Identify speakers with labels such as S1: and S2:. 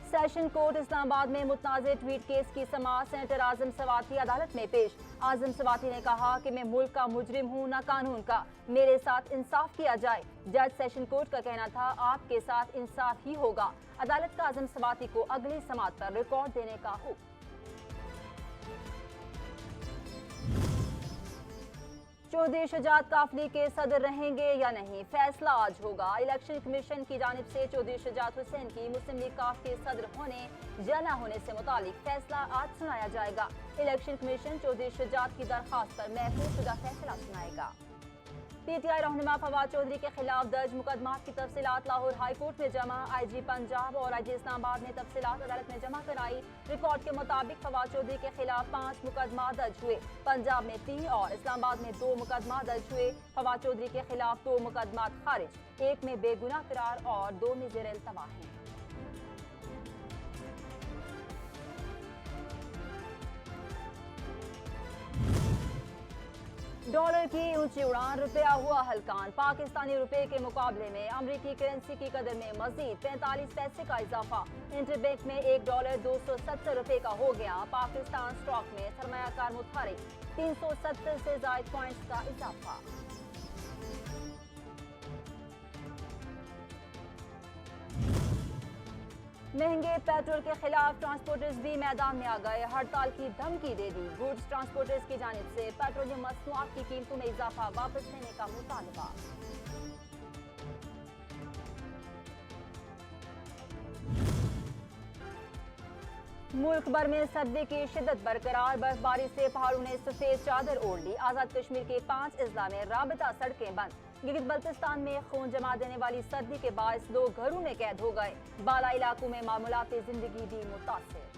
S1: Session court Islamabad में मुतनाज़ tweet case की समाअत senator आजम सवाती अदालत में पेश। आजम सवाती ने कहा कि मैं मुल्क का मुजरिम हूँ न कानून का, मेरे साथ इंसाफ किया जाए। जज सेशन कोर्ट का कहना था आपके साथ इंसाफ ही होगा। अदालत का आजम सवाती को अगली समाअत पर रिकॉर्ड देने का हुक्म। चौधरी शुजात काफली के सदर रहेंगे या नहीं, फैसला आज होगा। इलेक्शन कमीशन की जानिब से चौधरी शुजात हुसैन की मुस्लिम लीग काफ के सदर होने या न होने से मुतालिक फैसला आज सुनाया जाएगा। इलेक्शन कमीशन चौधरी शुजात की दरखास्त पर महफूज शुदा फैसला सुनाएगा। पीटीआई रहनुमा फवाद चौधरी के खिलाफ दर्ज मुकदमात की तफसीलात लाहौर हाई कोर्ट में जमा। आईजी पंजाब और आईजी इस्लामाबाद ने तफसीलात अदालत में जमा कराई। रिकॉर्ड के मुताबिक फवाद चौधरी के खिलाफ 5 मुकदमा दर्ज हुए। पंजाब में 3 और इस्लामाबाद में 2 मुकदमा दर्ज हुए। फवाद चौधरी के खिलाफ 2 मुकदमा खारिज, 1 में बेगुनाह करार और 2 में ज़ेर इल्तवा हैं। डॉलर की ऊंची उड़ान, रुपया हुआ हलकान। पाकिस्तानी रुपए के मुकाबले में अमरीकी करेंसी की कदर में मजीद 45 पैसे का इजाफा। इंटरबैंक में $1 270 रुपए का हो गया। पाकिस्तान स्टॉक में सरमायाकार मुतहरिक 370 से ज्यादा पॉइंट्स का इजाफा। महंगे पेट्रोल के खिलाफ ट्रांसपोर्टर्स भी मैदान में आ गए। हड़ताल की धमकी दे दी। गुड्स ट्रांसपोर्टर्स की जानिब से पेट्रोलियम मसनूआत की कीमतों में इजाफा वापस लेने का मुतालबा। मुल्क भर में सर्दी की शिद्दत बरकरार। बर्फबारी से पहाड़ों ने सफेद चादर ओढ़ ली। आजाद कश्मीर के 5 अजला में राबता सड़कें बंद। गिलगित बल्तिस्तान में खून जमा देने वाली सर्दी के बायस लोग घरों में कैद हो गए। बाला इलाकों में मामूलाती जिंदगी भी मुतासिर।